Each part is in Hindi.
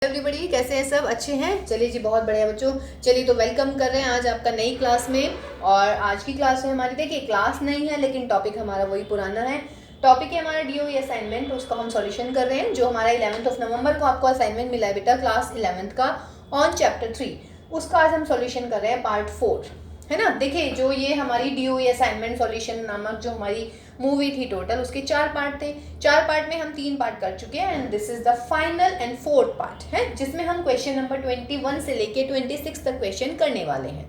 एवरीबडी, कैसे हैं सब? अच्छे हैं? चलिए जी, बहुत बढ़िया बच्चों। चलिए तो वेलकम कर रहे हैं आज आपका नई क्लास में। और आज की क्लास में हमारी, देखिए क्लास नहीं है लेकिन टॉपिक हमारा वही पुराना है। टॉपिक है हमारा डीओई असाइनमेंट, उसका हम सॉल्यूशन कर रहे हैं। जो हमारा 11 नवंबर को आपको असाइनमेंट मिला है बेटा क्लास 11 का ऑन चैप्टर 3, उसका आज हम सॉल्यूशन कर रहे हैं पार्ट 4, है ना। देखिए जो ये हमारी डीओई असाइनमेंट सॉल्यूशन नामक जो हमारी मूवी थी, टोटल उसके 4 पार्ट थे। 4 पार्ट में हम 3 पार्ट कर चुके हैं and this is the final and 4th part है, जिसमें हम क्वेश्चन नंबर 21 से लेके 26 तक क्वेश्चन करने वाले हैं।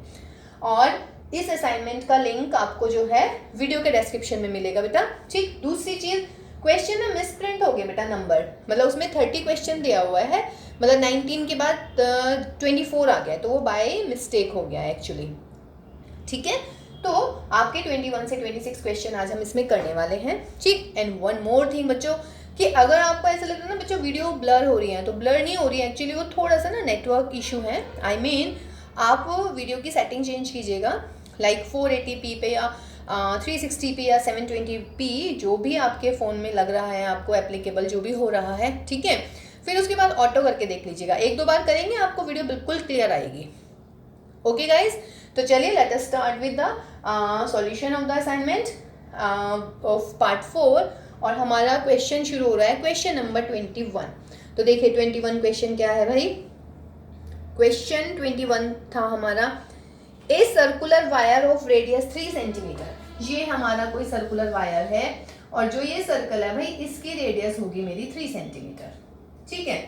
और इस असाइनमेंट का लिंक आपको जो है वीडियो के डिस्क्रिप्शन में मिलेगा बेटा। ठीक, दूसरी चीज, क्वेश्चन में मिसप्रिंट हो गए बेटा नंबर, मतलब उसमें 30 क्वेश्चन दिया हुआ है, मतलब 19 के बाद 24 आ गया, तो वो बाय मिस्टेक हो गया एक्चुअली। ठीक है, तो आपके 21 से 26 क्वेश्चन आज हम इसमें करने वाले हैं। ठीक, एंड वन मोर थिंग बच्चों, कि अगर आपको ऐसा लगता है ना बच्चों वीडियो ब्लर हो रही है, तो ब्लर नहीं हो रही है एक्चुअली, वो थोड़ा सा ना नेटवर्क इशू है। आई मीन आप वीडियो की सेटिंग चेंज कीजिएगा, लाइक 480p पे या 360p या 720p, जो भी आपके फ़ोन में लग रहा है आपको एप्लीकेबल, जो भी हो रहा है। ठीक है, फिर उसके बाद ऑटो करके देख लीजिएगा, 1-2 बार करेंगे आपको वीडियो बिल्कुल क्लियर आएगी। ओके गाइज, तो चलिए let us start with the solution of the assignment of part 4। और हमारा क्वेश्चन शुरू हो रहा है क्वेश्चन नंबर 21। तो देखिए 21 क्वेश्चन क्या है भाई। क्वेश्चन 21 था हमारा, a circular wire of radius 3 centimetre. ये हमारा कोई सर्कुलर वायर है और जो ये सर्कल है भाई, इसकी रेडियस होगी मेरी 3 सेंटीमीटर। ठीक है,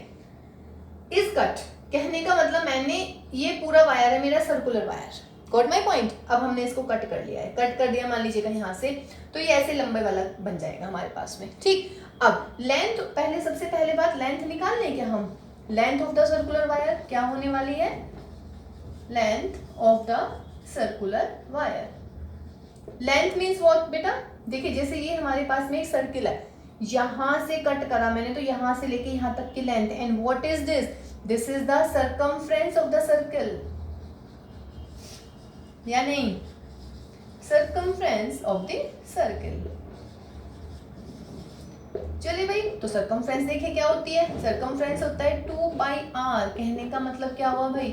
इस कट, कहने का मतलब मैंने, ये पूरा वायर है मेरा circular wire, got my point. अब हमने इसको कट कर लिया है, कट कर दिया मान लीजिएगा यहाँ से, तो ये ऐसे लंबे वाला बन जाएगा हमारे पास में। ठीक, अब लेंथ, पहले सबसे पहले बात लेंथ निकाल लें क्या हम। Length of the circular wire क्या होने वाली है, length of the circular wire. Length means what बेटा, देखिए जैसे ये हमारे पास में एक सर्किल है, यहां से कट करा मैंने, तो यहां से लेके यहां तक की length, and what is this, this is the circumference of the circle, या नहीं, सर्कमफ्रेंस ऑफ द सर्कल। चलिए भाई, तो सर्कमफ्रेंस देखिए क्या होती है, सर्कमफ्रेंस होता है 2πr। कहने का मतलब क्या हुआ भाई,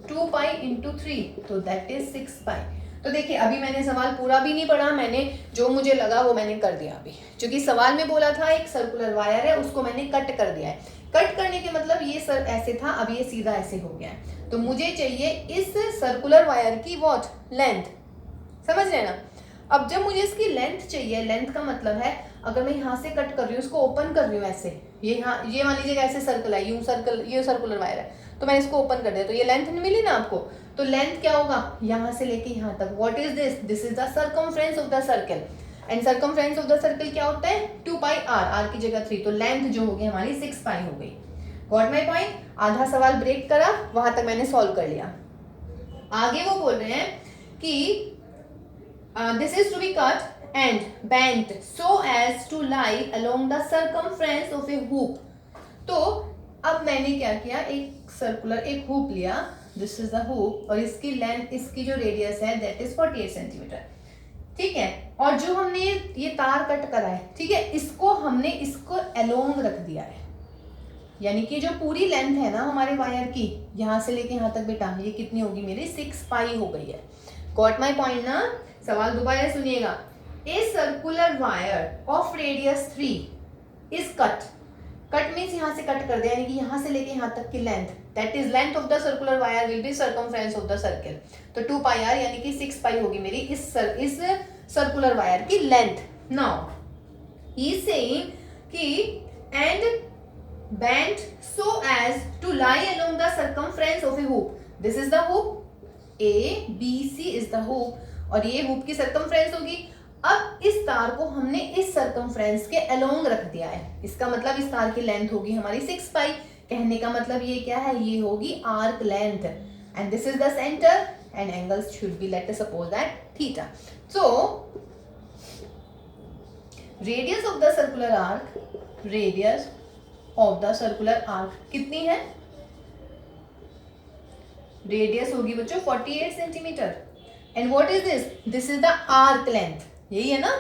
2π × 3, तो दैट इज 6π। तो देखिए अभी मैंने सवाल पूरा भी नहीं पढ़ा, मैंने जो मुझे लगा वो मैंने कर दिया अभी, क्योंकि सवाल में बोला था एक सर्कुलर वायर है, उसको मैंने कट कर दिया है। कट करने के मतलब ये सर ऐसे था, अब ये सीधा ऐसे हो गया है, तो मुझे चाहिए इस सर्कुलर वायर की व्हाट, लेंथ। समझ रहे ना। अब जब मुझे इसकी लेंथ चाहिए, लेंथ का मतलब है अगर मैं यहाँ से कट कर रही हूँ, उसको ओपन कर रही हूँ ऐसे, ये यहाँ, ये मान लीजिएगा ऐसे सर्कल है, यूं सर्कल, ये सर्कुलर वायर है, तो मैंने इसको ओपन कर दिया, तो ये लेंथ नहीं मिली ना आपको। तो लेंथ क्या होगा, यहाँ से लेके यहाँ तक, what is this, this is the circumference of the circle. And circumference of the circle क्या होता है, 2πr, r की जगह 3, तो लेंथ जो होगी हमारी 6π हो गई। Got my point. आधा सवाल ब्रेक करा, वहां तक मैंने सॉल्व कर लिया। आगे वो बोल रहे हैं कि this is to be cut and bent so as to lie along the circumference of a hoop. तो अब मैंने क्या किया, एक सर्कुलर एक हुप लिया, दिस इज द हुप, और इसकी लेंथ, इसकी जो रेडियस है दैट इज 48 सेंटीमीटर। ठीक है, और जो हमने ये तार कट करा है, ठीक है, इसको हमने इसको अलोंग रख दिया है, यानी कि जो पूरी लेंथ है ना हमारे वायर की, यहाँ से लेके यहाँ तक बेटा, ये कितनी होगी मेरी, 6π हो गई है। गॉट माई पॉइंट ना। सवाल दोबारा सुनिएगा, a circular wire of radius 3 is cut. Cut means यहाँ से कट कर दिया, यानी कि यहाँ से लेके यहाँ तक की length, that is length of the circular wire will be circumference of the circle. तो 2πr यानी कि 6π होगी मेरी इस सर्कुलर वायर की length. Now he is saying कि and bent so as to lie along the circumference of a hoop. This is the hoop, A B C is the hoop, और ये hoop की circumference होगी। अब इस तार को हमने इस circumference के along रख दिया है, इसका मतलब इस तार की लेंथ होगी हमारी 6π। कहने का मतलब ये क्या है, ये होगी arc length, and this is the center and angles should be, let us suppose that theta. So radius of the circular arc, radius of the circular arc कितनी है, रेडियस होगी बच्चों 48 centimetre. And what is this, this is the arc length, यही है ना,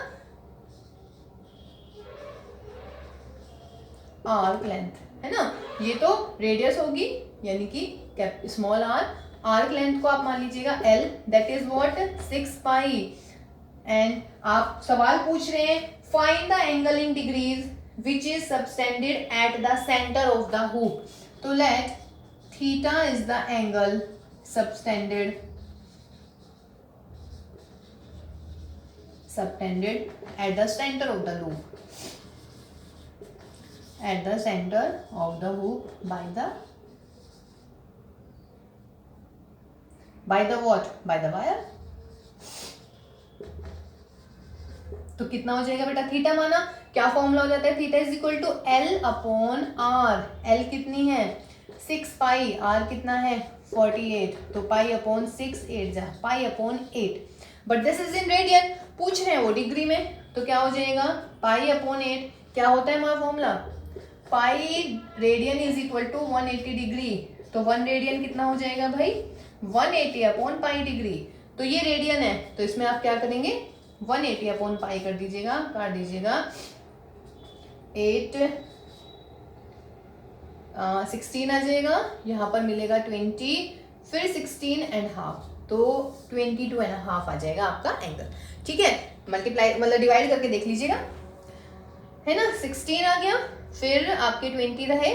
आर्क लेंथ। है ना। ये तो रेडियस होगी यानी कि स्मॉल आर, आर्क लेंथ को आप मान लीजिएगा l, that is what 6 pi. And आप सवाल पूछ रहे हैं find the angle in degrees which is subtended at the centre of the hook. तो let theta is the angle subtended at the center of the loop, at the center of the hoop by the what, by the wire। तो कितना हो जाएगा बेटा, थीटा माना, क्या फॉर्मूला हो जाता है, theta is equal to L upon R. L कितनी है 6 पाई, आर कितना है 48, तो पाई अपॉन 6 8 जा pi upon 8, but this is in radian, पूछ रहे हैं वो डिग्री में, तो क्या हो जाएगा पाई अपॉन 8। क्या होता है हमारा formula, pi radian is equal to 180 degree, तो 1 रेडियन कितना हो जाएगा भाई 180 अपॉन पाई डिग्री। तो ये रेडियन है, तो इसमें आप क्या करेंगे 180 अपॉन पाई कर दीजिएगा, काट दीजिएगा 8 16 आ जाएगा, यहाँ पर मिलेगा 20, फिर 16 एंड हाफ, तो 22 एंड हाफ आ जाएगा आपका एंगल। ठीक है, मल्टीप्लाई मतलब डिवाइड करके देख लीजिएगा, है ना। 16 आ गया, फिर आपके 20 रहे,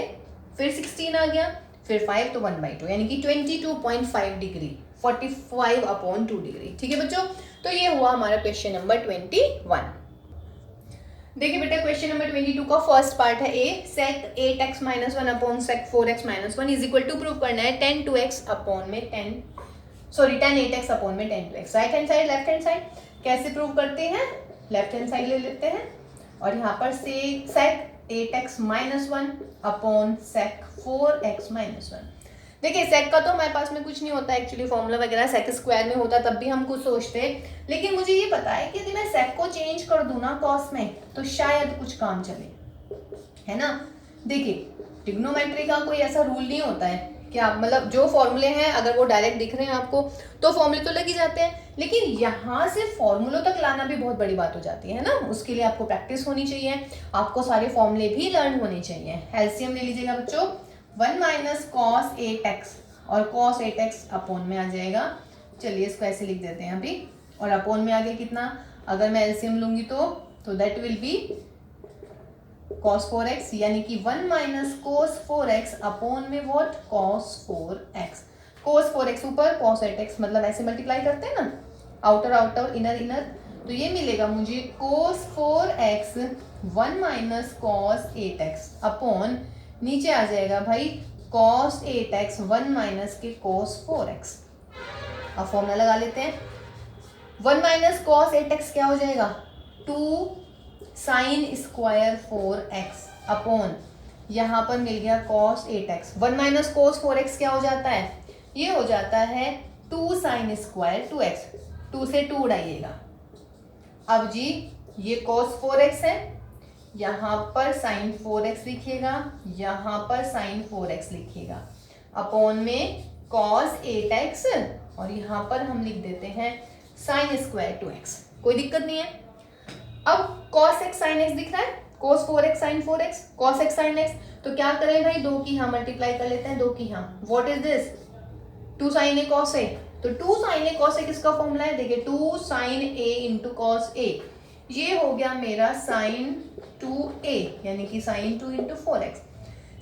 फिर 16 आ गया, फिर 5, तो 1/2 यानी कि 22.5 डिग्री, 45 अपॉन 2 डिग्री। ठीक है बच्चों, तो ये हुआ हमारा क्वेश्चन नंबर 21। देखिए बेटा क्वेश्चन नंबर 22 का फर्स्ट पार्ट है A, sec 8x - 1 upon sec 4x - 1 is equal to prove करना है 10 2x अपॉन में 10 8x अपॉन में 10 2x। Right hand side left hand side कैसे प्रूव करते हैं, लेफ्ट हैंड साइड ले लेते हैं और यहाँ पर सेक 8x - 1 अपॉन सेक 4x - 1। देखिए सेक का तो हमारे पास में कुछ नहीं होता एक्चुअली, फॉर्मूला वगैरह सेक स्क्वायर में होता तब भी हम कुछ सोचते, लेकिन मुझे ये पता है कि यदि मैं सेक को चेंज कर दूं ना कॉस में तो शायद कुछ काम चले, है ना। देखिए ट्रिग्नोमेट्री का कोई ऐसा रूल नहीं होता है कि आप मतलब जो फॉर्मूले हैं अगर वो डायरेक्ट दिख रहे हैं आपको तो फॉर्मूले तो लग ही जाते हैं, लेकिन यहाँ से फॉर्मूलों तक लाना भी बहुत बड़ी बात हो जाती है ना। उसके लिए आपको प्रैक्टिस होनी चाहिए, आपको सारे फॉर्मूले भी लर्न होने चाहिए। एलसीएम ले लीजिएगा बच्चों, 1 - cos 8x और cos 8x अपॉन में आ जाएगा। चलिए इसको ऐसे लिख देते हैं अभी, और अपॉन में आगे कितना, अगर मैं एलसीएम लूंगी तो that will B cos 4x यानी कि 1 - cos 4x अपॉन में what cos 4x। cos 4x ऊपर cos 8x, मतलब ऐसे मल्टीप्लाई करते हैं ना, आउटर आउटर इनर इनर, तो ये मिलेगा मुझे cos 4x 1 - cos 8x upon नीचे आ जाएगा भाई cos 8x 1 - के cos 4x। अब फॉर्मूला लगा लेते हैं, 1 - cos 8x क्या हो जाएगा 2 sin स्क्वायर 4x अपॉन यहाँ पर मिल गया cos 8x। 1 - cos 4x क्या हो जाता है, ये हो जाता है 2 sin स्क्वायर 2x, 2 से 2 उड़ाइएगा। अब जी ये cos 4x है, यहाँ पर sin 4x लिखिएगा, यहाँ पर sin 4x लिखिएगा, अपॉन में cos 8x और यहाँ पर हम लिख देते हैं sin स्क्वायर 2x, कोई दिक्कत नहीं है। अब cos x sin x दिख रहा है, cos 4x sin 4x, cos x sin x, तो क्या करें भाई, दो की यहाँ मल्टीप्लाई कर लेते हैं, दो की यहाँ, what is this 2 sin a cos a, तो 2 sin a cos a किसका फॉर्मूला है, देखिए 2 sin a into cos a, ये हो गया मेरा sin 2a यानी कि sin 2 into 4x।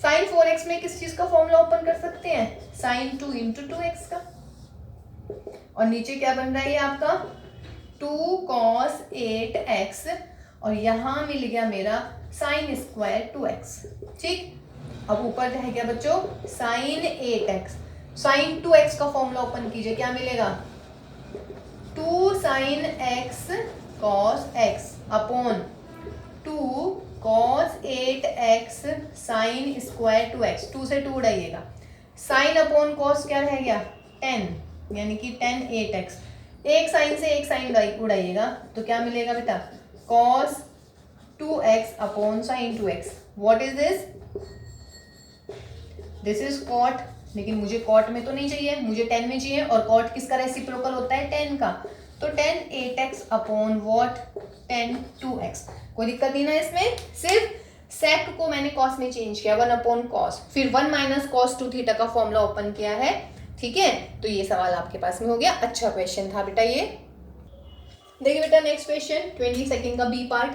sin 4x में किस चीज का फॉर्मूला ओपन कर सकते हैं, sin 2 इंटू 2x का, और नीचे क्या बन रहा है ये आपका 2 cos 8x और यहाँ मिल गया मेरा sin स्क्वायर 2x। ठीक, अब ऊपर रह गया बच्चों sin 8x, sin 2x का फॉर्मूला ओपन कीजिए, क्या मिलेगा 2 sin x cos x upon 2 cos 8x sin square 2x, 2 से 2 उड़ाइएगा, sin अपॉन cos क्या रह गया 10 यानी कि 10 8x, एक साइन से एक साइन उड़ाइएगा तो क्या मिलेगा बेटा cos 2x upon sin 2x। What is this, this is cot, लेकिन मुझे cot में तो नहीं चाहिए, मुझे 10 में चाहिए, और cot किसका रेसिप्रोकल होता है 10 का, तो 10 8x अपॉन व्हाट 10 2x। कोई दिक्कत नहीं ना इसमें, सिर्फ सेक को मैंने कॉस में चेंज किया 1/cos, फिर 1 माइनस कॉस 2 थीटा का फॉर्मूला ओपन किया है। ठीक है, तो ये सवाल आपके पास में हो गया। अच्छा क्वेश्चन था बेटा ये। देखिए बेटा नेक्स्ट क्वेश्चन 20 सेकंड का B part.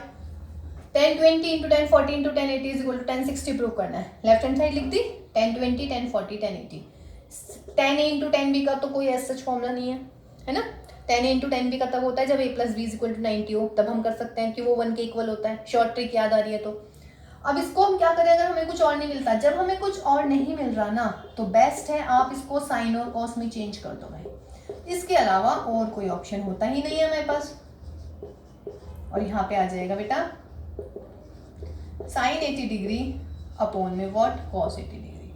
1020 into 1040 into 1080 is equal to 1060 prove करना है। लेफ्ट हैंड साइड लिख दी 1020 1040 1080। 10a इंटू 10b का तो कोई ऐसा सच फॉर्मूला नहीं है ना। 10a इंटू 10b का तब होता है जब a plus b is equal to 90 हो, तब हम कर सकते हैं कि वो 1 के इक्वल होता है। शॉर्ट ट्रिक याद आ रही है तो अब इसको हम क्या करें, अगर हमें कुछ और नहीं मिलता, जब हमें कुछ और नहीं मिल रहा ना तो बेस्ट है आप इसको साइन और कॉस में चेंज कर दो भाई। इसके अलावा और कोई ऑप्शन होता ही नहीं है हमारे पास। और यहाँ पे आ जाएगा बेटा साइन 80 डिग्री अपॉन में व्हाट कॉस 80 डिग्री।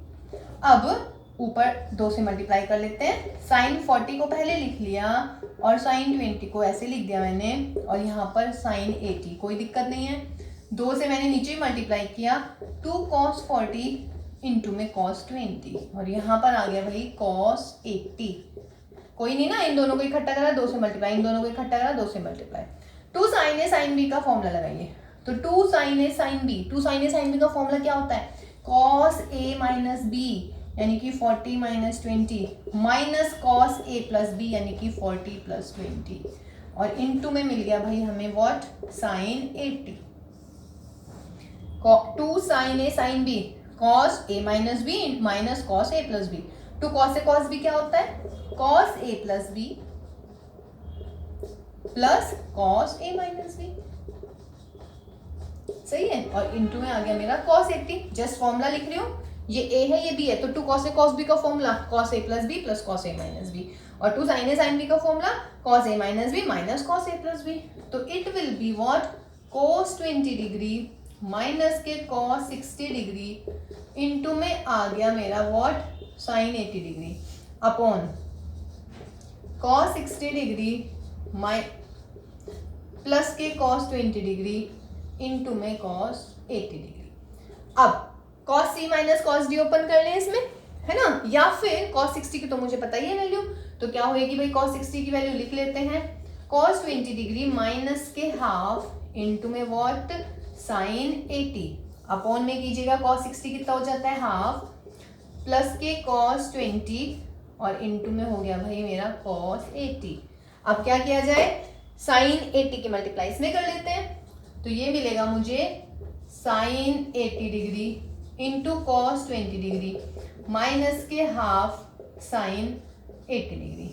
अब ऊपर 2 से मल्टीप्लाई कर लेते हैं। साइन 40 को पहले लिख लिया और साइन 20 को ऐसे लिख दिया मैंने, और यहाँ पर साइन 80, कोई दिक्कत नहीं है। 2 से मैंने नीचे मल्टीप्लाई किया 2 cos 40 इंटू में cos 20, और यहाँ पर आ गया भाई cos 80। कोई नहीं ना, इन दोनों को इकट्ठा करा 2 से मल्टीप्लाई, इन दोनों को इकट्ठा करा 2 से multiply. 2 sin a sin b का फॉर्मूला लगाइए। तो 2 sin a sin b, 2 sin a sin b का फॉर्मूला क्या होता है, cos a माइनस b यानी कि 40 minus 20 minus cos a plus b यानी कि 40 प्लस 20, और इनटू में मिल गया भाई हमें what sin 80। 2 sin a sin b cos a minus b minus cos a plus b। 2 cos a cos b क्या होता है, cos a plus b plus cos a minus b। सही है, और इनटू में आ गया मेरा cos 80। जस्ट फॉर्मूला लिख रही हूँ, ये a है ये b है, तो 2 cos a cos b का formula cos a plus b plus cos a minus b, और 2 sin a sin b का formula cos a minus b minus cos a plus b। तो it will be what cos 20 degree minus के cos 60 डिग्री इनटू में आ गया मेरा what sin 80 degree upon cos 60 degree plus के cos 20 डिग्री इनटू में cos 80 डिग्री। अब cos c minus cos d open कर लें इसमें, है ना, या फिर cos 60 की तो मुझे पता ही है वैल्यू, तो क्या होएगी भाई cos 60 की वैल्यू लिख लेते हैं, cos 20 डिग्री माइनस के हाफ इनटू में व्हाट sin 80 अपॉन में कीजिएगा cos 60 कितना हो जाता है हाफ प्लस के cos 20 और इनटू में हो गया भाई मेरा cos 80। अब क्या किया जाए, sin 80 की मल्टीप्लाई इसमें कर लेते हैं, तो ये मिलेगा मुझे sin 80 degree into cos 20 degree minus के half sin 80 degree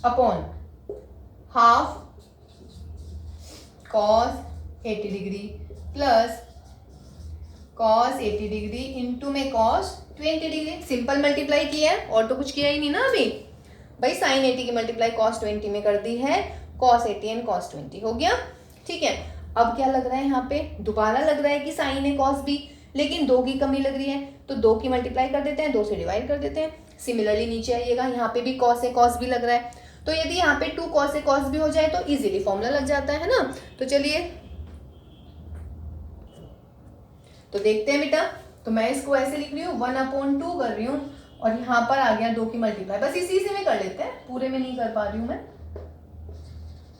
upon half cos 80 degree plus cos 80 degree into में cos 20 डिग्री। सिंपल मल्टीप्लाई किया है और तो कुछ किया ही नहीं ना अभी भाई। sin 80 की मल्टीप्लाई cos 20 में कर दी है, cos 80 एंड cos 20 हो गया। ठीक है, अब क्या लग रहा है यहाँ पे, दोबारा लग रहा है कि sin a cos b, लेकिन 2 की कमी लग रही है तो 2 की मल्टीप्लाई कर देते हैं, 2 से डिवाइड कर देते हैं। सिमिलरली नीचे आइएगा, यहाँ पे भी cos a cos b लग रहा है, तो यदि यहाँ पे 2 cos a cos b हो जाए तो इजीली फॉर्मूला लग जाता है ना। तो चलिए तो देखते हैं बेटा, तो मैं इसको ऐसे लिख रही हूँ 1/2 कर रही हूँ, और यहाँ पर आ गया 2 की मल्टीप्लाई, बस इसी से में कर लेते हैं, पूरे में नहीं कर पा रही हूँ मैं,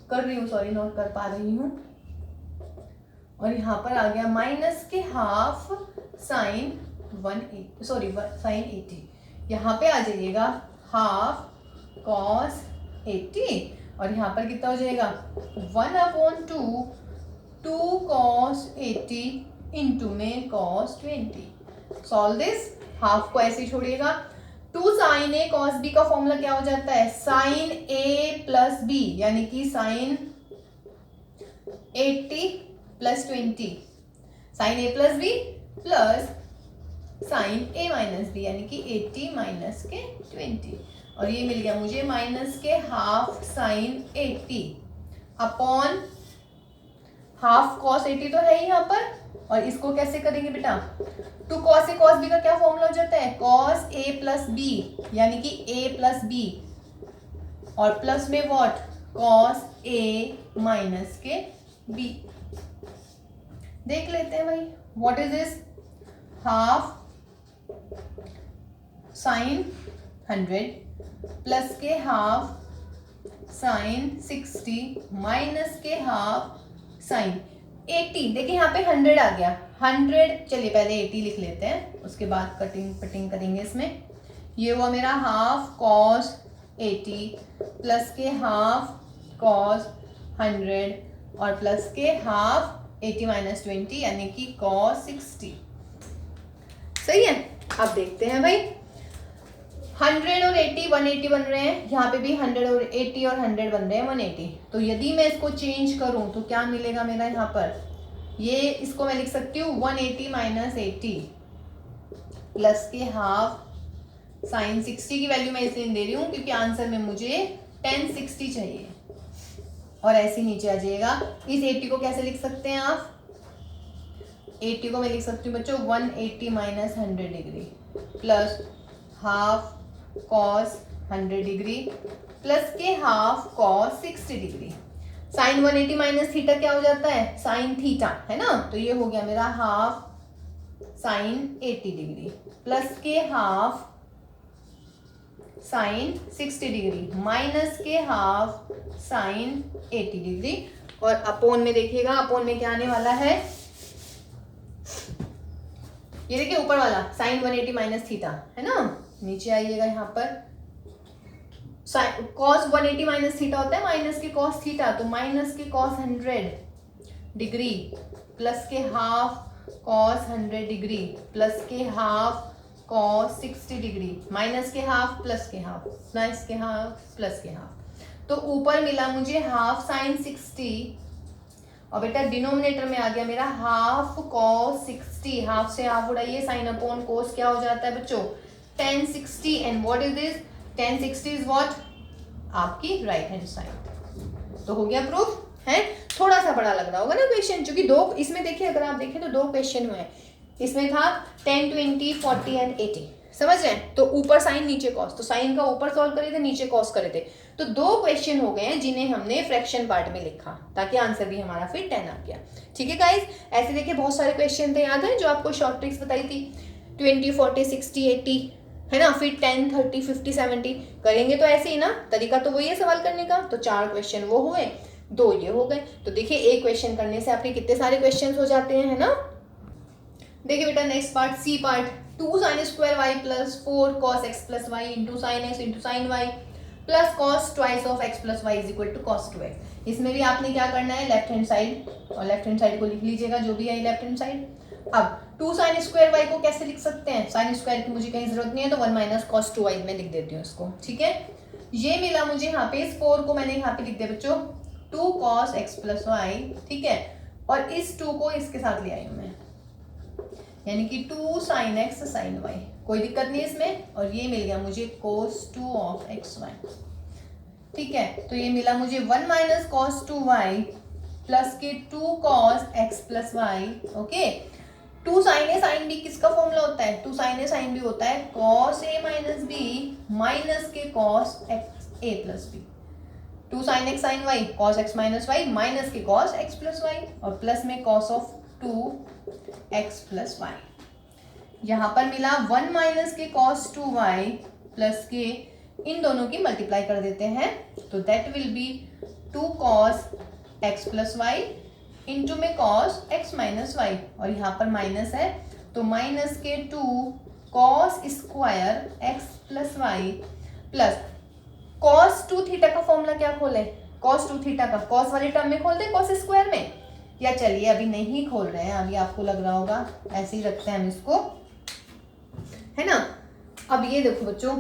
कर रही हूँ सॉरी नोट कर पा रही हूँ। और यहाँ पर आ गया माइनस के हाफ sin 80, यहाँ पे आ जाइएगा हाफ cos 80, और यहाँ पर कितना हो जाएगा 1/2 2 cos 80 इंटू में cos 20। सॉल्व दिस, हाफ को ऐसे छोड़िएगा। 2 sin a cos b का फॉर्मूला क्या हो जाता है, sin a प्लस b यानी कि sin 80 plus 20, sin a plus b plus sin a minus b यानी कि 80 माइनस के 20, और ये मिल गया मुझे माइनस के half sin 80 upon half cos 80 तो है ही यहाँ पर, और इसको कैसे करेंगे बेटा, 2 cos a cos b का क्या फॉर्मूला हो जाता है, cos a प्लस b यानी कि a प्लस b और प्लस में व्हाट cos a माइनस के b। देख लेते हैं भाई, what is this, half sin 100 plus के हाफ sin 60 माइनस के हाफ sin 80। देखिए यहाँ पे 100 आ गया, 100, चलिए पहले 80 लिख लेते हैं, उसके बाद कटिंग पटिंग करेंगे इसमें। ये हुआ मेरा हाफ कॉस 80 प्लस के हाफ कॉस 100 और प्लस के हाफ 80 माइनस 20 यानी कि कॉस 60। सही है। अब देखते हैं भाई, 100 और 80 180 बन रहे हैं, यहाँ पे भी 100 और 80 और 100 बन रहे हैं 180। तो यदि मैं इसको चेंज करूं तो क्या मिलेगा मेरा यहाँ पर, ये इसको मैं लिख सकती हूँ 180 माइनस 80 प्लस के हाफ साइन 60 की वैल्यू मैं इसलिए दे रही हूँ क्योंकि आंसर में मुझे 1060 चाहिए, और ऐसे नीचे आ जाएगा। इस 80 को कैसे लिख सकते हैं आप, 80 को मैं लिख सकती हूँ बच्चों 180 minus 100 degree plus half cos 100 degree plus के half cos 60 degree. Sine 180 minus theta क्या हो जाता है, साइन थीटा, है ना। तो ये हो गया मेरा हाफ साइन 80 डिग्री प्लस के हाफ साइन 60 डिग्री माइनस के हाफ साइन 80 डिग्री, और अपोन में देखिएगा, अपोन में क्या आने वाला है, ये देखिए ऊपर वाला साइन 180 माइनस थीटा, है ना। नीचे आइएगा, यहाँ पर कॉस 180 माइनस थीटा होता है माइनस के कॉस थीटा, तो माइनस के कॉस 100 डिग्री प्लस के हाफ कॉस 100 डिग्री प्लस के हाफ कॉस 60 डिग्री माइनस के हाफ प्लस के हाफ प्लस के हाफ प्लस के हाफ। तो ऊपर मिला मुझे हाफ साइन 60 और बेटा डिनोमिनेटर में आ गया मेरा हाफ कॉस 60। हाफ से हाफ उड़ाइए, साइन अपॉन कोस क्या हो जाता है बच्चों 1060। And what is this, 1060 is what, आपकी राइट हैंड साइड। तो हो गया प्रूफ है। थोड़ा सा बड़ा लग रहा होगा ना क्वेश्चन, क्योंकि दो इसमें देखिए, अगर आप देखें तो दो क्वेश्चन हुए। इसमें था 10 20 40 एंड 80, समझ रहे हैं। तो ऊपर साइन नीचे कॉस, तो साइन का ऊपर सॉल्व करे थे, नीचे कॉस करे थे। तो दो क्वेश्चन हो गए हैं जिन्हें हमने फ्रैक्शन पार्ट में लिखा, ताकि आंसर भी हमारा फिर 10 आ गया। ठीक है गाइस, ऐसे देखिए बहुत सारे क्वेश्चन थे, याद है जो आपको शॉर्ट ट्रिक्स बताई थी, 20 40 60 80, है ना। फिर 10 30 50 70 करेंगे तो ऐसे ही ना, तरीका तो वही है सवाल करने का। तो 4 क्वेश्चन वो हुए, 2 ये हो गए। तो देखिए एक क्वेश्चन करने से आपके कितने सारे क्वेश्चन हो जाते हैं, है ना। देखिए बेटा next part, C part, 2 sin square y plus 4 cos x plus Y into sine x into sine Y plus cos twice of x plus Y is equal to cos 2x। इसमें भी आपने क्या करना है, लेफ्ट हैंड साइड, और लेफ्ट हैंड साइड को लिख लीजिएगा जो भी है लेफ्ट हैंड साइड। अब 2 sin स्क्वायर y को कैसे लिख सकते हैं, साइन स्क्वायर की मुझे कहीं जरूरत नहीं है, तो 1 माइनस कॉस 2y में लिख देती हूँ इसको। ठीक है, ये मिला मुझे यहाँ पे, इस 4 को मैंने यहाँ पे लिख दिया बच्चों 2 cos x प्लस वाई, ठीक है। और इस 2 को इसके साथ ले आई हूँ मैं, यानी कि 2 sin x sin y, कोई दिक्कत नहीं इसमें। और ये मिल गया मुझे cos 2 ऑफ एक्स वाई, ठीक है। तो ये मिला मुझे 1 माइनस cos 2y प्लस के 2 cos x plus Y, okay. 2 sin a sin b किसका फॉर्मूला होता है, 2 sin a sin b होता है cos a minus b minus के cos x a plus b। 2 sin x sin y cos x minus y minus के cos x प्लस y, और प्लस में cos of 2x plus Y. यहाँ पर मिला 1 माइनस के cos 2y प्लस के, इन दोनों की मल्टीप्लाई कर देते हैं, तो that will be 2 cos x plus Y into में cos x माइनस वाई, और यहाँ पर माइनस है तो माइनस के 2 cos square x plus Y plus cos 2 theta का फॉर्मूला क्या खोले, cos 2 थीटा का cos वाले टर्म में खोल दे cos स्क्वायर में, या चलिए अभी नहीं खोल रहे हैं, अभी आपको लग रहा होगा, ऐसे ही रखते हैं हम इसको, है ना। अब ये देखो बच्चों,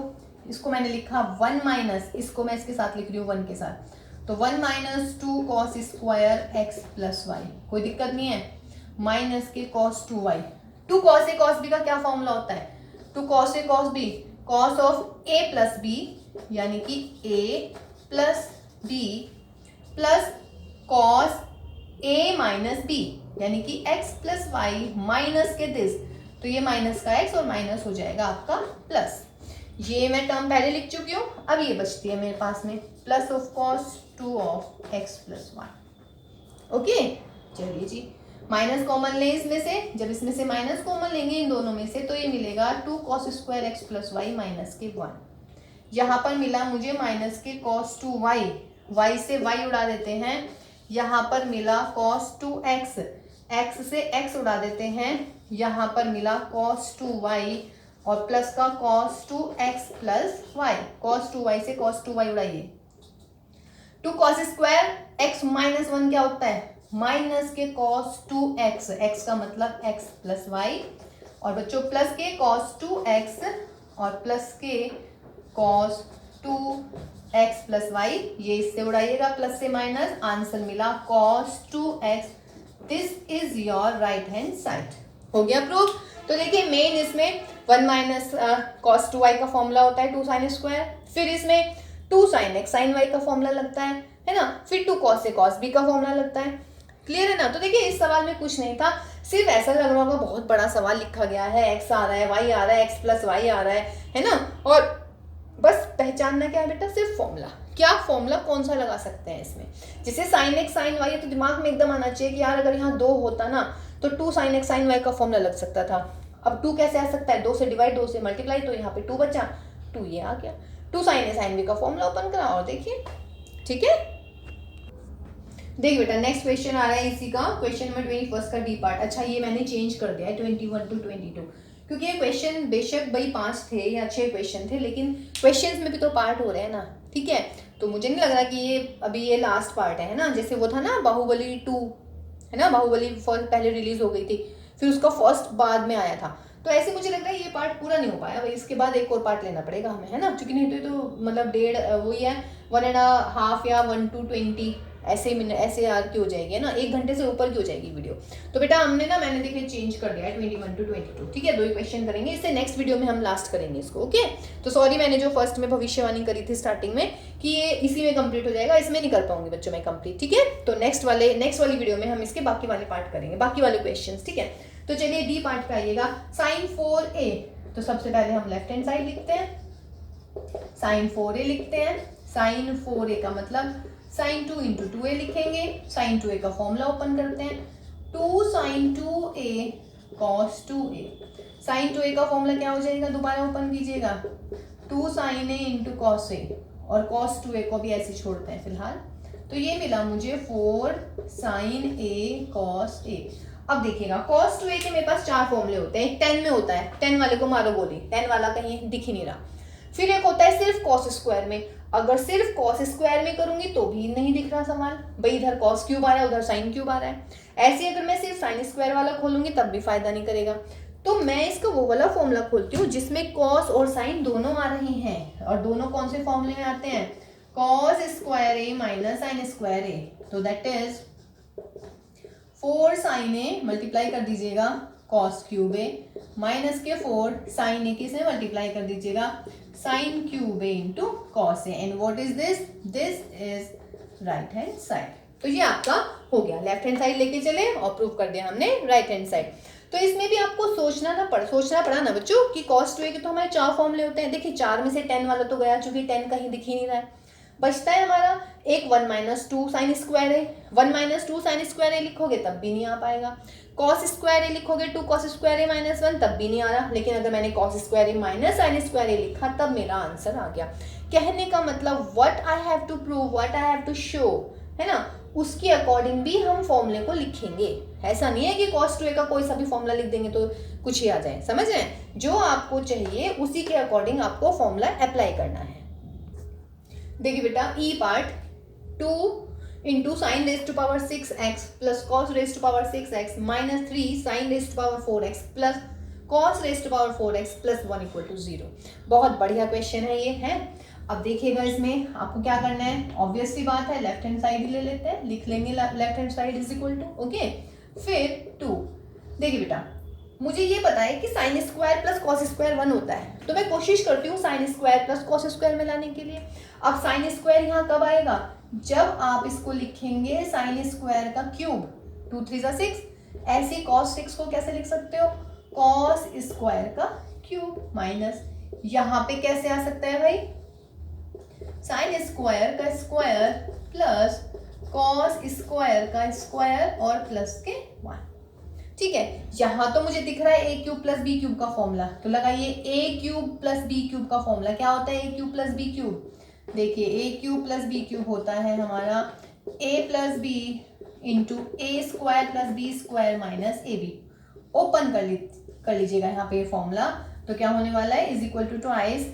इसको मैंने लिखा 1 माइनस, इसको मैं इसके साथ लिख रही हूँ 1 के साथ, तो 1 minus 2 cos square x plus Y, कोई दिक्कत नहीं है, माइनस के cos 2y। 2 cos a cos b का क्या फॉर्मूला होता है, 2 cos a cos b cos of a plus b, यानी कि a plus b plus cos a minus b, यानी कि x प्लस वाई माइनस के दिस, तो ये माइनस का x और माइनस हो जाएगा आपका प्लस। ये मैं टर्म पहले लिख चुकी हूँ, अब ये बचती है मेरे पास में plus of cos 2 of x plus Y, okay. चलिए जी, माइनस कॉमन ले इसमें से, जब इसमें से माइनस कॉमन लेंगे इन दोनों में से, तो ये मिलेगा 2 cos square x plus y minus के 1। यहाँ पर मिला मुझे माइनस के cos 2y, y से y उड़ा देते हैं, यहाँ पर मिला cos 2x एक्स से एक्स उड़ा देते हैं, यहाँ पर मिला cos 2y और प्लस का cos 2x plus y, cos 2y से cos 2y उड़ाइए, 2 cos square x minus 1 क्या होता है, माइनस के cos 2x, x का मतलब x प्लस y, और बच्चों प्लस के cos 2x और प्लस के cos 2x प्लस y, ये इससे उड़ाइएगा प्लस से माइनस, आंसर मिला cos 2x। This is your right hand side. हो गया प्रूफ। तो देखिए मेन इसमें 1 माइनस cos 2y का फॉर्मूला होता है 2 साइन स्क्वायर, फिर इसमें 2 साइन x साइन y का फॉर्मूला लगता है ना, फिर 2 cos से cos b का फॉर्मूला लगता है। क्लियर है ना। तो देखिए इस सवाल में कुछ नहीं था, सिर्फ ऐसा लग रहा होगा बहुत बड़ा सवाल लिखा गया है, x आ रहा है y आ रहा है x प्लस y आ रहा है ना, और बस पहचानना क्या है बेटा, सिर्फ फॉर्मूला, क्या फॉर्मूला कौन सा लगा सकते हैं इसमें। जैसे साइन एक्स साइन वाई, तो दिमाग में एकदम आना चाहिए कि यार अगर यहाँ 2 होता ना तो 2 साइन एक्स साइन वाई का फॉर्मूला लग सकता था। अब 2 कैसे आ सकता है, 2 से डिवाइड 2 से मल्टीप्लाई, तो यहाँ पे 2 बचा, 2 ये आ गया, 2 साइन ए साइन बी का फॉर्मूला ओपन करा और देखिए। ठीक है, देखिए बेटा नेक्स्ट क्वेश्चन आ रहा है इसी का, क्वेश्चन नंबर 21 का डी पार्ट। अच्छा ये मैंने चेंज कर दिया है 21 to 22, क्योंकि ये क्वेश्चन बेशक भाई 5 थे या 6 क्वेश्चन थे, लेकिन क्वेश्चंस में भी तो पार्ट हो रहे हैं ना। ठीक है, तो मुझे नहीं लग रहा कि ये अभी ये लास्ट पार्ट है ना, जैसे वो था ना बाहुबली 2 है ना, बाहुबली फर्स्ट पहले रिलीज हो गई थी, फिर उसका फर्स्ट बाद में आया था, तो ऐसे मुझे लग रहा है ये पार्ट पूरा नहीं हो पाया भाई, इसके बाद एक और पार्ट लेना पड़ेगा हमें, है ना, क्योंकि नहीं तो मतलब 1.5 वही है 1.5 या 1 to 20 ऐसे मिनट ऐसे यार की हो जाएगी, है ना, 1 घंटे से ऊपर की हो जाएगी वीडियो। तो बेटा हमने ना मैंने देखिए चेंज कर दिया है 21 to 22। ठीक है, 2 ही क्वेश्चन करेंगे, इससे नेक्स्ट वीडियो में हम लास्ट करेंगे इसको। ओके, तो सॉरी मैंने जो फर्स्ट में भविष्यवाणी करी थी स्टार्टिंग में कि ये इसी में कंप्लीट हो जाएगा, इसमें नहीं कर पाऊंगी बच्चों मैं कंप्लीट। ठीक है, तो नेक्स्ट वाली वीडियो में हम इसके बाकी वाले पार्ट करेंगे, बाकी वाले क्वेश्चन। ठीक है, तो चलिए डी पार्ट पे आइएगा, साइन 4a। तो सबसे पहले हम लेफ्ट हैंड साइड लिखते हैं, साइन 4a लिखते हैं, साइन 4a का मतलब साइन 2 इंटू 2a लिखेंगे, साइन 2a का फॉर्मूला ओपन करते हैं, 2 sign 2a cos 2a, sign 2a का फॉर्मूला क्या हो जाएगा, दोबारा ओपन कीजिएगा, 2 sine a into cos a, और cos 2a को भी ऐसे छोड़ते हैं फिलहाल, तो ये मिला मुझे 4 साइन a cos a। अब देखिएगा cos 2a के मेरे पास 4 फॉर्मूले होते हैं, एक 10 में होता है, 10 वाले को मारो गोली, 10 वाला कहीं दिख ही नहीं रहा, फिर एक होता है सिर्फ cos स्क्वायर में, अगर सिर्फ cos स्क्वायर में करूंगी तो भी नहीं दिख रहा सवाल, भाई इधर cos क्यूब आ रहा है उधर sin क्यूब आ रहा है, ऐसे अगर मैं सिर्फ sin स्क्वायर वाला खोलूंगी तब भी फायदा नहीं करेगा, तो मैं इसका वो वाला फॉर्मूला खोलती हूँ जिसमें cos और sin दोनों आ रहे हैं, और दोनों कौन से फॉर्मूले में आते हैं, cos square a minus sin square a, तो that is 4 sin a multiply कर दीजिएगा cos क्यूब a माइनस के 4 sin a किसने मल्टीप्लाई कर दीजिएगा sin cube a into cos a, and what is this, this is right hand side. तो ये आपका हो गया, लेफ्ट हैंड साइड लेके चले और प्रूव कर दिया हमने राइट हैंड साइड। तो इसमें भी आपको सोचना पड़ा ना बच्चों कि cos 2a के तो हमारे 4 फॉर्मूले होते हैं। देखिए 4 में से 10 वाला तो गया, चूंकि 10 कहीं दिख ही नहीं रहा है, बचता है हमारा एक 1 माइनस 2 साइन स्क्वायर ए, 1 माइनस 2 साइन स्क्वायर ए लिखोगे तब भी नहीं आ पाएगा, cos स्क्वायर ए लिखोगे 2 cos स्क्वायर ए माइनस 1 तब भी नहीं आ रहा, लेकिन अगर मैंने cos square A minus sine square a लिखा तब मेरा आंसर आ गया। कहने का मतलब what I have to prove, what I have to show, है ना, उसके अकॉर्डिंग भी हम फॉर्मूले को लिखेंगे। ऐसा नहीं है कि cos 2a का कोई सा भी फॉर्मूला लिख देंगे तो कुछ ही आ जाए, समझ रहे हैं, जो आपको चाहिए उसी के अकॉर्डिंग आपको फॉर्मूला अप्लाई करना है। देखिए बेटा E part 2 into sine raise to power 6x plus cos raise to power 6x minus 3 sine raise to power 4x plus cos raise to power 4x plus 1 equal to 0। बहुत बढ़िया क्वेश्चन है ये, है। अब देखिएगा इसमें आपको क्या करना है, ऑब्वियस सी बात है लेफ्ट हैंड साइड ही ले लेते हैं, लिख लेंगे left hand side is equal to, okay, फिर 2। देखिए बेटा मुझे ये पता है कि sine square plus cos square 1 होता है, तो मैं कोशिश करती हूँ sine square plus cos square में लाने के लिए। अब साइन स्क्वायर यहाँ कब आएगा, जब आप इसको लिखेंगे साइन स्क्वायर का क्यूब, 2 3 6, ऐसे कॉस 6 को कैसे लिख सकते हो, कॉस स्क्वायर का क्यूब माइनस, यहाँ पे कैसे आ सकता है भाई, साइन स्क्वायर का स्क्वायर प्लस कॉस स्क्वायर का स्क्वायर और प्लस के 1। ठीक है, यहाँ तो मुझे दिख रहा है A cube plus B cube का फॉर्मूला, तो लगाइए A cube plus B cube का फॉर्मूला क्या होता है, A cube plus B cube. देखिए ए क्यूब प्लस बी क्यूब होता है हमारा A plus B into A square plus B square minus A B. Open कर लीजिएगा यहाँ पे फॉर्मूला, तो क्या होने वाला है, is equal to twice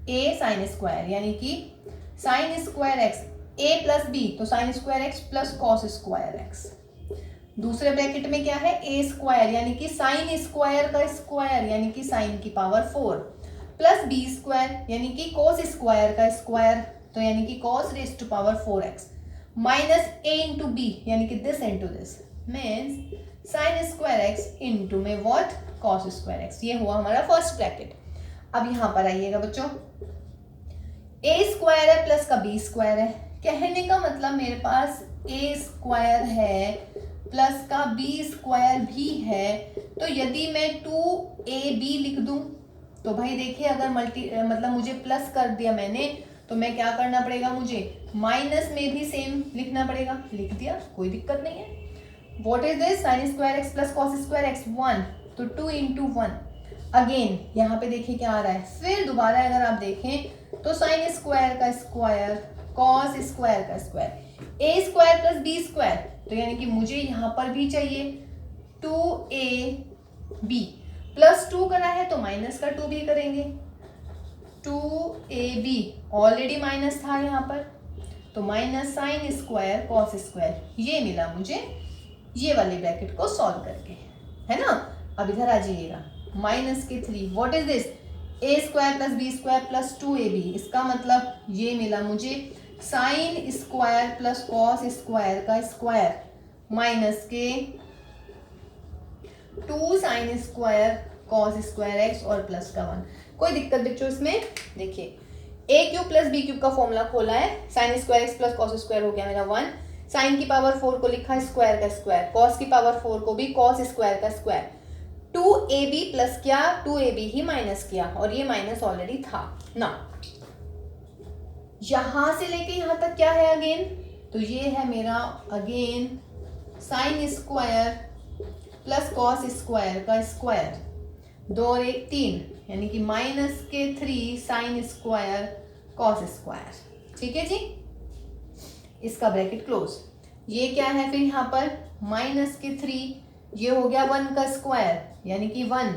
a sine square, यानी कि sine square x a plus b, तो sine square x plus cos square x. दूसरे ब्रैकेट में क्या है, ए स्क्वायर यानी कि साइन स्क्वायर का स्क्वायर यानी कि साइन की पावर 4 प्लस बी स्क्वायर यानी कि कॉस स्क्वायर का स्क्वायर, तो यानी कि cos raise to power 4x minus a into b यानी कि this into this means sine square x into में व्हाट, कॉस स्क्वायर एक्स। ये हुआ हमारा फर्स्ट ब्रैकेट। अब यहाँ पर आइएगा बच्चों, ए स्क्वायर है प्लस का बी स्क्वायर है, कहने का मतलब मेरे पास ए स्क्वायर है प्लस का बी स्क्वायर भी है, तो यदि मैं 2ab लिख दूं तो भाई देखिए अगर मतलब मुझे प्लस कर दिया मैंने, तो मैं क्या करना पड़ेगा, मुझे माइनस में भी सेम लिखना पड़ेगा। लिख दिया, कोई दिक्कत नहीं है। What is this, sign square x plus cos square x 1, तो 2 इंटू 1। अगेन यहाँ पे देखिए क्या आ रहा है, फिर दोबारा अगर आप देखें तो साइन स्क्वायर का स्क्वायर कॉस स्क्वायर का स्क्वायर, ए स्क्वायर प्लस बी स्क्वायर, तो यानी कि मुझे यहाँ पर भी चाहिए 2ab प्लस 2 करा है तो माइनस का 2 भी करेंगे, 2ab ऑलरेडी माइनस था यहाँ पर, तो minus sine square cos square, ये मिला मुझे ये वाले ब्रैकेट को सॉल्व करके, है ना। अब इधर आ जाइएगा, माइनस के 3, what is this, a square plus B square plus 2ab, इसका मतलब ये मिला मुझे sine square plus cos square का स्क्वायर माइनस के 2 sine square cos square x और प्लस का 1। कोई दिक्कत बच्चों इसमें, देखिए ए क्यूब प्लस बी क्यूब का फॉर्मूला खोला है, sine square x plus cos square हो गया मेरा 1, साइन की पावर 4 को लिखा स्क्वायर का स्क्वायर, कॉस की पावर 4 को भी कॉस स्क्वायर का स्क्वायर, 2ab प्लस किया 2ab ही माइनस किया, और ये माइनस ऑलरेडी था ना। यहां से लेके यहां तक क्या है अगेन, तो ये है मेरा again sine square plus cos square का स्क्वायर, 2 और 1 3, यानी कि माइनस के 3 साइन स्क्वायर कॉस स्क्वायर। ठीक है जी, इसका ब्रैकेट क्लोज। ये क्या है फिर यहाँ पर, माइनस के 3, ये हो गया 1 का स्क्वायर यानी कि 1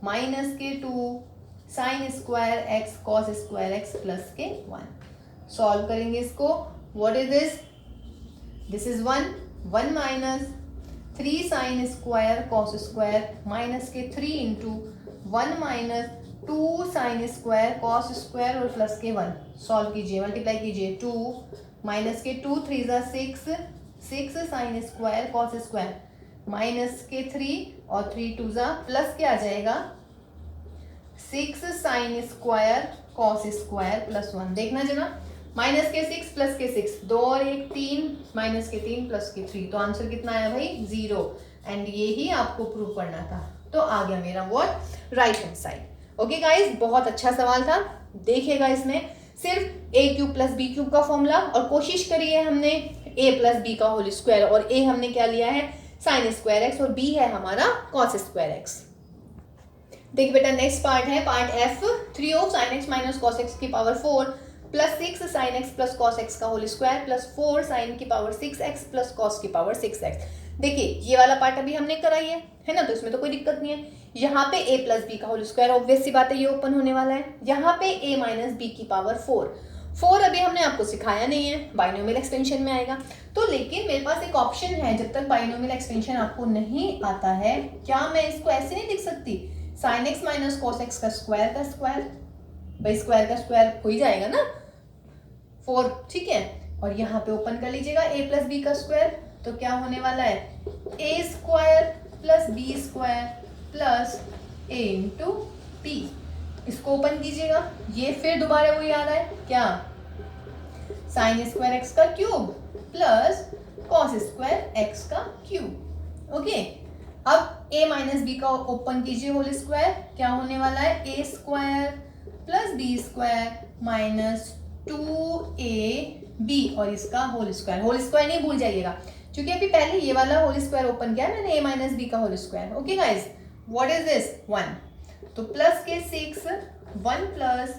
माइनस के 2 sine square x cos square x plus के 1। सॉल्व करेंगे इसको, what is this, this is 1 minus 3 sine square cos square minus के 3 इंटू 1 minus 2 sine square cos square और प्लस के 1। सॉल्व कीजिए, मल्टीप्लाई कीजिए, 2 माइनस के 2 3 ज़ा 6 sign square cos square minus के 3 और 3 2 ज़ा प्लस के आ जाएगा 6 sign square cos square plus 1। देखना जना, माइनस के 6 प्लस के 6, 2 और 1 3, माइनस के 3 प्लस के 3, तो आंसर कितना आया भाई 0। एंड ये ही आपको प्रूव करना था, तो आ गया मेरा what, right hand side. Okay guys, बहुत अच्छा सवाल था। देखिएगा इसमें सिर्फ ए क्यूब प्लस बी क्यूब का फॉर्मूला, और कोशिश करिए हमने ए प्लस बी का होल स्क्वायर, और ए हमने क्या लिया है साइन स्क्वायर एक्स, और बी है हमारा कॉस स्क्वायर एक्स। देखिए बेटा नेक्स्ट पार्ट है part F, 3 of sine x minus cos x की power 4 plus 6 sine x plus cos x का होल स्क्वायर प्लस 4 साइन की पावर 6x प्लस कॉस की पावर 6x। देखिए ये वाला पार्ट अभी हमने कराई है ना, तो इसमें तो कोई दिक्कत नहीं है। यहाँ पे a प्लस बी का होल स्क्वायर, ऑब्वियस सी बात है ये ओपन होने वाला है। यहाँ पे a माइनस बी की पावर 4 अभी हमने आपको सिखाया नहीं है, बाइनोमियल एक्सपेंशन में आएगा। तो लेकिन मेरे पास एक ऑप्शन है, जब तक बाइनोमियल एक्सपेंशन आपको नहीं आता है, क्या मैं इसको ऐसे नहीं लिख सकती, sine x minus cos x का स्क्वायर भाई स्क्वायर का स्क्वायर हो ही जाएगा ना 4, ठीक है। और यहाँ पे ओपन कर लीजिएगा a प्लस बी का स्क्वायर, तो क्या होने वाला है a square plus B square plus a into b. इसको ओपन कीजिएगा, ये फिर दोबारा वही आ रहा है क्या, साइन स्क्वायर एक्स का cube plus cos square x का क्यूब। ओके, अब a माइनस बी का ओपन कीजिए होल स्क्वायर, क्या होने वाला है a square plus B square minus 2ab और इसका होल स्क्वायर नहीं भूल जाइएगा, क्योंकि अभी पहले ये वाला होल स्क्वायर ओपन किया मैंने, a माइनस बी का whole square. Okay guys, what is this 1, तो प्लस के 6 1 plus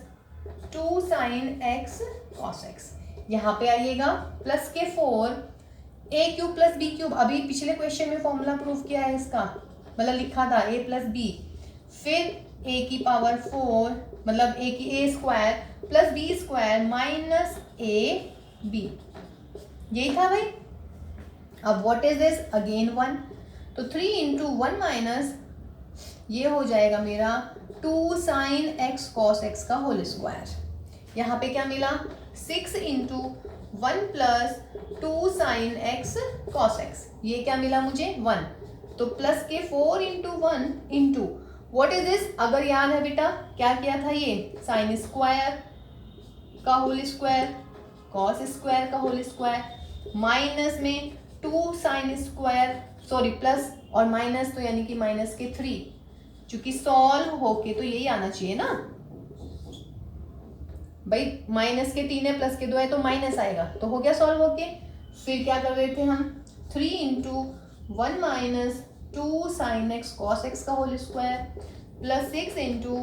2 sine x cos x. यहाँ पे आइएगा प्लस के 4 a cube plus B cube, अभी पिछले क्वेश्चन में फॉर्मूला प्रूव किया है इसका, मतलब लिखा था ए प्लस बी, फिर ए की पावर 4 मतलब A square plus B square minus A B, यही था भाई। अब व्हाट इज दिस, अगेन 1, तो 3 इंटू 1 माइनस ये हो जाएगा मेरा 2 साइन एक्स कॉस एक्स का होल स्क्वायर। यहाँ पे क्या मिला, 6 into 1 plus 2 sine x cos x, ये क्या मिला मुझे 1, तो प्लस के 4 into 1 into what is this, अगर याद है बेटा क्या किया था, ये साइन स्क्वायर का होल स्क्वायर कॉस स्क्वायर का होल स्क्वायर माइनस में 2 साइन स्क्वायर सॉरी प्लस और माइनस, तो यानी कि माइनस के 3, चूंकि सॉल्व होके तो यही आना चाहिए ना भाई, माइनस के 3 है प्लस के 2 है तो माइनस आएगा, तो हो गया सॉल्व होके। फिर क्या कर रहे थे हम, 3 इंटू 1 minus 2 sine x cos x का whole square plus 6 into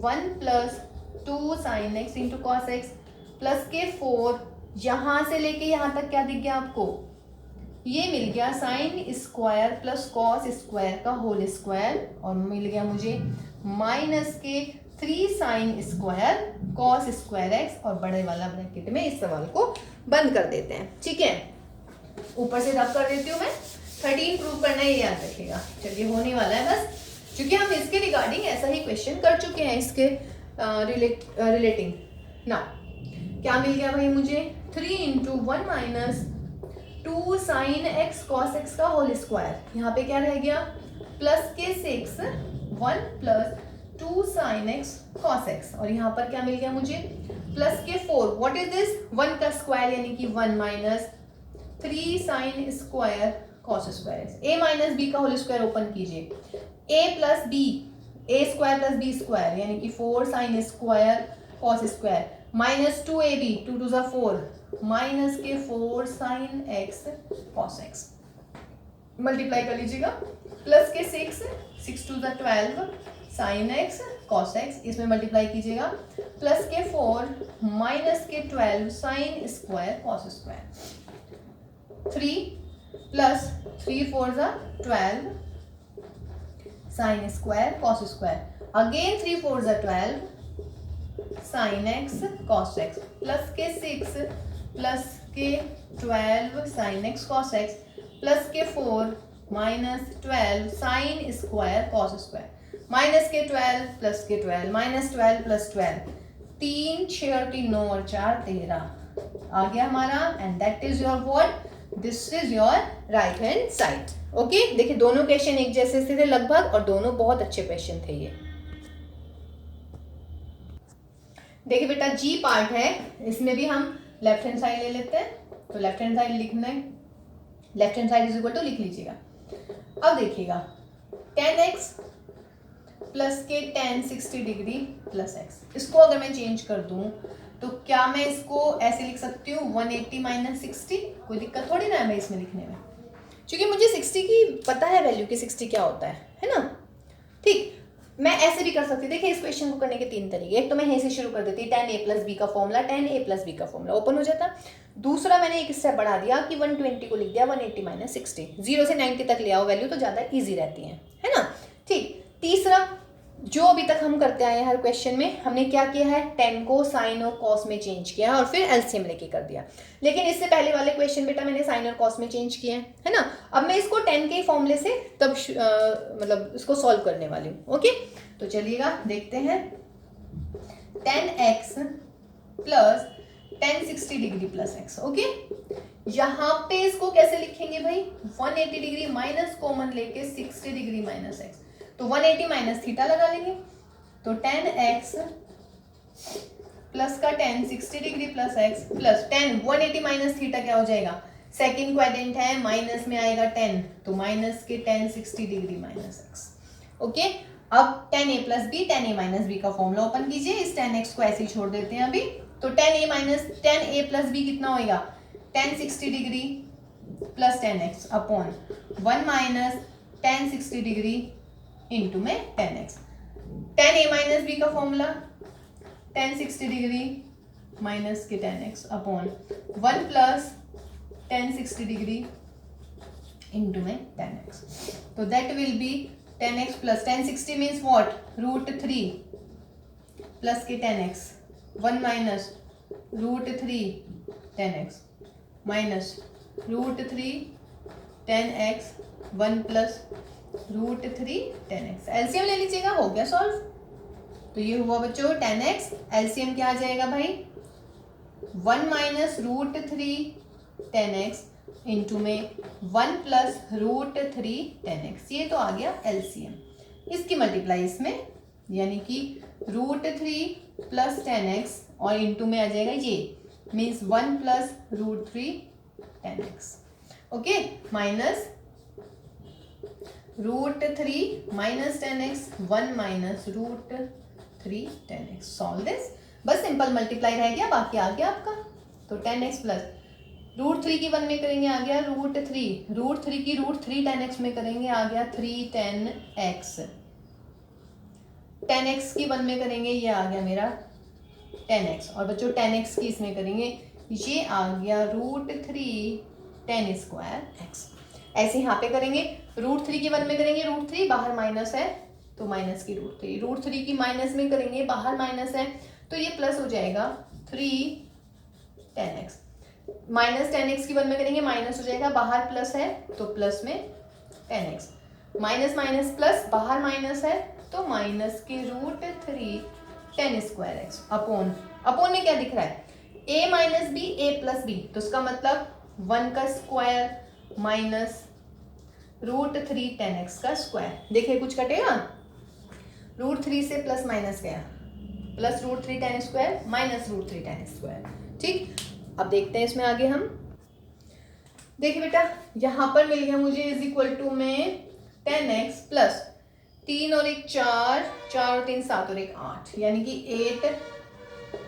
1 plus 2 sine x into cos x plus के 4, यहाँ से लेके यहाँ तक क्या दिख गया आपको, ये मिल गया sign square plus cos square का होल स्क्वायर, और मिल गया मुझे माइनस के 3 sine square cos square x, और बड़े वाला ब्रैकेट में इस सवाल को बंद कर देते हैं। ठीक है, ऊपर से रब कर देती हूँ मैं, 13 प्रूव करना है, ये याद रखिएगा। चलिए होने वाला है बस, क्योंकि हम इसके रिगार्डिंग ऐसा ही क्वेश्चन कर चुके हैं इसके रिलेटिंग ना। क्या मिल गया भाई मुझे, 3 इंटू 1 minus 2 sine x cos x का होल स्क्वायर, यहाँ पे क्या रह गया प्लस के 6 1 plus 2 sine x cos x, और यहाँ पर क्या मिल गया मुझे प्लस के 4, व्हाट इज दिस 1 का स्क्वायर यानी कि 1 minus 3 sine square cos square, ए माइनस बी का होल स्क्वायर ओपन कीजिए, A plus B A square plus B square यानी कि 4 sine square cos square minus 2 A B 2 2 4 minus के 4 sine x cos x, multiply कर लीजिएगा, प्लस के 6 2 12 साइन एक्स कॉस एक्स, इसमें मल्टीप्लाई कीजिएगा, प्लस के 4 माइनस के 12 sine square cos square, 3 plus 3 4 12 sine square cos square, again 3 4 12 sine x cos x, plus के 6 प्लस के 12 sine x cos x, plus के 4 minus 12 sine square cos square, minus के 12 प्लस के 12 माइनस 12 प्लस 12, 3 6 3 9 और 4 13 आ गया हमारा, and that is your what, this is your right hand side. Okay, देखिए दोनों क्वेश्चन एक जैसे थे लगभग, और दोनों बहुत अच्छे क्वेश्चन थे ये। देखिए बेटा जी पार्ट है, इसमें भी हम लेफ्ट हैंड साइड ले लेते हैं, तो लेफ्ट हैंड साइड लिखना है, left hand side is equal to लिख लीजिएगा। अब देखिएगा 10x प्लस के tan 60 डिग्री प्लस x, इसको अगर मैं चेंज कर दूं तो क्या मैं इसको ऐसे लिख सकती हूँ 180 माइनस 60, कोई दिक्कत थोड़ी ना है मैं इसमें लिखने में, क्योंकि मुझे 60 की पता है वैल्यू कि 60 क्या होता है ना। ठीक, मैं ऐसे भी कर सकती हूँ। देखिए इस क्वेश्चन को करने के 3 तरीके, एक तो मैं यहीं से शुरू कर देती, tan a प्लस बी का formula, tan a plus b का फॉर्मूला ओपन हो जाता। दूसरा मैंने एक स्टेप बढ़ा दिया कि 120 को लिख दिया 180 माइनस 60, 0 से 90 तक ले आओ वैल्यू तो ज़्यादा ईजी रहती है ना। ठीक, तीसरा जो अभी तक हम करते आए हैं हर क्वेश्चन में, हमने क्या किया है, tan को साइन और कॉस में चेंज किया और फिर एलसीएम लेके कर दिया। लेकिन इससे पहले वाले क्वेश्चन बेटा मैंने साइन और कॉस में चेंज किए हैं, है ना। अब मैं इसको tan के फॉर्मूले से तब मतलब इसको सॉल्व करने वाली हूँ। ओके, तो चलिएगा देखते हैं, tan x plus tan 60 degree plus x। Okay, यहाँ पे इसको कैसे लिखेंगे भाई, 180 डिग्री माइनस कॉमन लेके 60 डिग्री माइनस x, तो 180 माइनस थीटा लगा लेंगे, तो tan x प्लस का tan 60 degree plus x plus tan 180 minus theta क्या हो जाएगा, सेकेंड क्वाड्रेंट है, माइनस में आएगा 10, तो माइनस के tan 60 degree minus x। Okay, अब tan a plus b, tan a minus B का फॉर्मूला ओपन कीजिए, इस tan x को ऐसे ही छोड़ देते हैं अभी, तो tan a प्लस बी कितना होएगा, tan 60 degree plus tan x upon 1 minus tan 60 degree into में tan x, tan a minus B का फॉर्मूला tan 60 डिग्री माइनस के tan x upon 1 plus tan 60 degree into में 10x, तो that will be 10x plus 1060 means what, √3 plus के 10x, 1 minus √3 10x minus √3 10x, 1 plus √3 10x। LCM ले लीजिएगा, हो गया सॉल्व। तो ये हुआ बच्चों 10x, एलसीएम क्या आ जाएगा भाई, 1 माइनस √3 10x इंटू में 1 प्लस √3 10x, ये तो आ गया एलसीएम। इसकी मल्टीप्लाई इसमें, यानी कि √3 प्लस 10x और इंटू में आ जाएगा ये, means 1 plus √3 10x, okay, minus √3 minus 10x, 1 minus √3 10x। Solve this, बस सिंपल मल्टीप्लाई रह गया, बाकी आ गया आपका। तो 10x प्लस √3 की 1 में करेंगे आ गया √3 की √3 10x में करेंगे आ गया 3 10x, 10x की 1 में करेंगे ये आ गया मेरा 10x, और बच्चों 10x की इसमें करेंगे ये आ गया √3 10 स्क्वायर x। ऐसे यहाँ पे करेंगे, √3 की 1 में करेंगे √3, बाहर माइनस है तो माइनस की √3 की माइनस में करेंगे, बाहर माइनस है तो ये प्लस हो जाएगा 3 10x, माइनस 10x की 1 में करेंगे माइनस हो जाएगा, बाहर प्लस है तो प्लस में 10x, माइनस माइनस प्लस, बाहर माइनस है तो माइनस के √3 10 स्क्वायर x अपॉन, अपॉन में क्या दिख रहा है, a minus b a plus b, तो इसका मतलब 1 का स्क्वायर माइनस √3 10x का स्क्वायर। देखिए कुछ कटेगा, √3 से प्लस माइनस गया, प्लस √3 10 स्क्वायर माइनस √3 10 स्क्वायर, ठीक। अब देखते हैं इसमें आगे हम, देखिए बेटा यहाँ पर मिल गया मुझे इज इक्वल टू में 10x प्लस 3 और 1 4, 4 और 3 7 और 1 8, यानी कि 8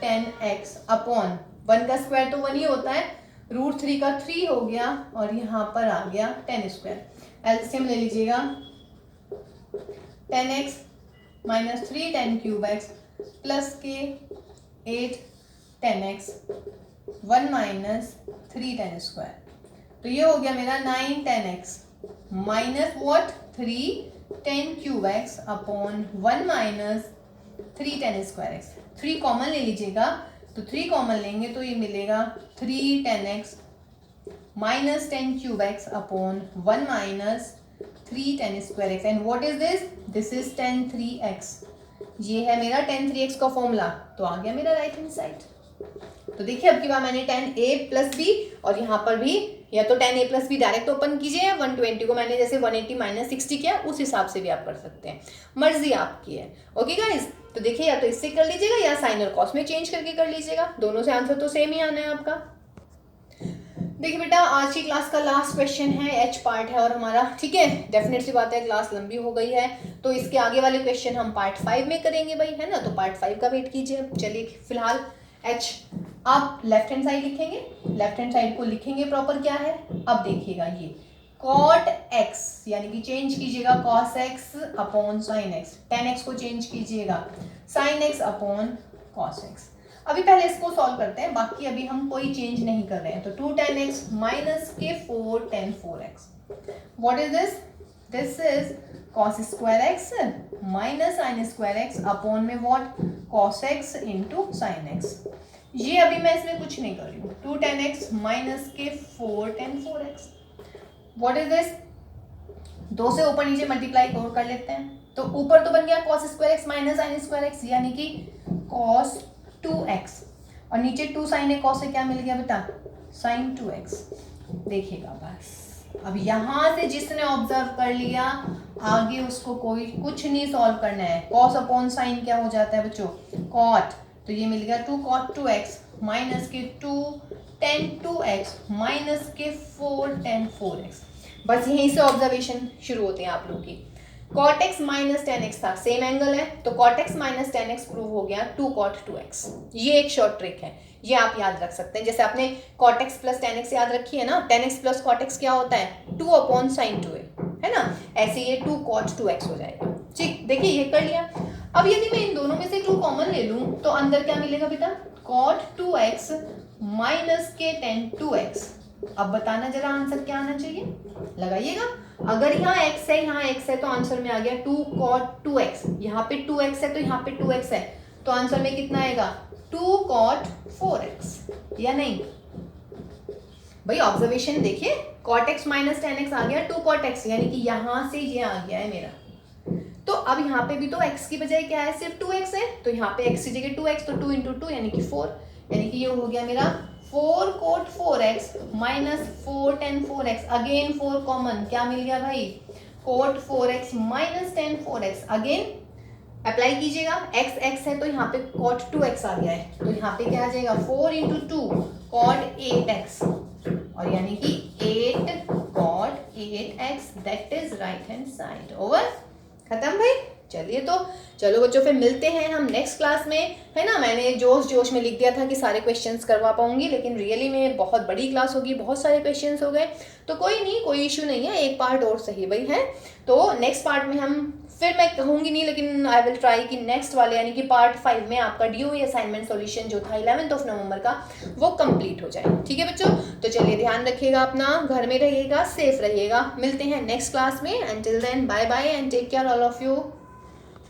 10x अपॉन 1 का स्क्वायर तो 1 ही होता है, √3 का 3 हो गया और यहाँ पर आ गया 10 स्क्वायर। एलसीएम ले लीजिएगा, 10x minus 3 10 cube x plus के 8 10x 1 माइनस 3 10 स्क्वायर, तो ये हो गया मेरा 9 10x minus what 3 10 cube x upon 1 minus 3 10 square x। 3 common ले लीजिएगा, तो 3 कॉमन लेंगे तो ये मिलेगा 3 10x minus 10 cube x upon 1 minus 3 10 square x, and what is this, this is 10 3x, ये है मेरा 10 3x का फॉर्मूला, तो आ गया मेरा राइट हैंड साइड। तो देखिए अब की बार मैंने 10a प्लस बी, और यहाँ पर भी या तो 10a plus B direct open कीजिए, या 120 को मैंने जैसे 180 माइनस 60 किया उस हिसाब से भी आप कर सकते हैं, मर्जी आपकी है। ओके गाइज, तो देखिए या तो इससे कर लीजिएगा या साइन और कॉस में चेंज करके कर लीजिएगा, दोनों से आंसर तो सेम ही आना है आपका। देखिए बेटा आज की क्लास का लास्ट क्वेश्चन है, एच पार्ट है और हमारा, ठीक है, डेफिनेट सी बात है क्लास लंबी हो गई है, तो इसके आगे वाले क्वेश्चन हम पार्ट 5 में करेंगे भाई, है ना, तो पार्ट 5 का वेट कीजिए। चलिए फिलहाल एच आप लेफ्ट हैंड साइड लिखेंगे, लेफ्ट हैंड साइड को लिखेंगे प्रॉपर क्या है, अब देखिएगा ये cot x, यानी कि चेंज कीजिएगा cos x upon sin x, tan x को चेंज कीजिएगा sin x upon cos x। अभी पहले इसको सॉल्व करते हैं, बाकी अभी हम कोई चेंज नहीं कर रहे हैं, तो 2 tan x माइनस के 4 tan 4x, what is this, this is cos square x minus sin square x upon में what cos x into sin x। ये अभी मैं इसमें कुछ नहीं कर रही हूँ, 2 tan x माइनस के 4 tan 4x, what is this, 2 से ऊपर नीचे मल्टीप्लाई कर लेते हैं, तो ऊपर तो बन गया cos square x minus sin square x, यानी कि cos 2x, और नीचे 2 sin a cos से क्या मिल गया बेटा sin 2x। देखिएगा बस, अब यहाँ से जिसने ऑब्जर्व कर लिया आगे उसको कोई कुछ नहीं सॉल्व करना है, cos अपॉन sin क्या हो जाता है बच्चों cot, तो ये मिल गया 2 cot 2x माइनस के 2 tan 2x माइनस के 4 tan 4x। बस यहीं से ऑब्जर्वेशन शुरू होते हैं आप लोग की। cot x minus tan x था, सेम एंगल है, तो cot x minus tan x prove हो गया 2 cot 2x। ये एक शॉर्ट ट्रिक है, ये आप याद रख सकते हैं, जैसे आपने cot x plus tan x याद रखी है ना, tan x plus cot x क्या होता है 2 अपॉन sin 2a, है ना, ऐसे ये 2 cot 2x हो जाएगा। ठीक, देखिए ये कर लिया। अब यदि मैं इन दोनों में से 2 कॉमन ले लूं तो अंदर क्या मिलेगा बेटा cot 2x माइनस के tan 2x अब बताना जरा आंसर क्या आना चाहिए, लगाइएगा। अगर यहाँ x है, यहाँ x है, तो आंसर में आ गया 2 cot 2x। यहाँ पे 2x है तो यहाँ पे 2x है, तो आंसर में कितना आएगा 2 cot 4x, या नहीं भाई? ऑब्जर्वेशन देखिए, cot x माइनस 10x आ गया 2 cot x, यानी कि यहाँ से ये आ गया है मेरा। तो अब यहाँ पे भी तो x की बजाय क्या है, सिर्फ 2x है, तो यहाँ पे x की जगह 2x, तो 2 इंटू 2 यानी कि 4, यानी कि ये हो गया मेरा 4 cot 4x minus 4 tan 4x, again 4 common, क्या मिल गया भाई cot 4x minus tan 4x, again apply कीजिएगा, x x है तो यहाँ पे cot 2x आ गया है, तो यहाँ पे क्या आ जाएगा 4 इंटू 2 cot 8x, और यानी कि 8 cot 8x, that is right hand side. Over, खत्म भाई। चलिए तो चलो बच्चों, फिर मिलते हैं हम नेक्स्ट क्लास में, है ना। मैंने जोश में लिख दिया था कि सारे क्वेश्चंस करवा पाऊंगी, लेकिन रियली में बहुत बड़ी क्लास होगी, बहुत सारे क्वेश्चंस हो गए, तो कोई नहीं, कोई इशू नहीं है, एक पार्ट और सही भाई है। तो नेक्स्ट पार्ट में हम, फिर मैं कहूँगी नहीं, लेकिन आई विल ट्राई कि नेक्स्ट वाले यानी कि पार्ट 5 में आपका DOE असाइनमेंट सॉल्यूशन जो था 11 नवंबर का, वो कंप्लीट हो जाए। ठीक है बच्चों, तो चलिए ध्यान रखिएगा अपना, घर में रहिएगा, सेफ रहिएगा, मिलते हैं नेक्स्ट क्लास में। Until then bye bye and take care all of you.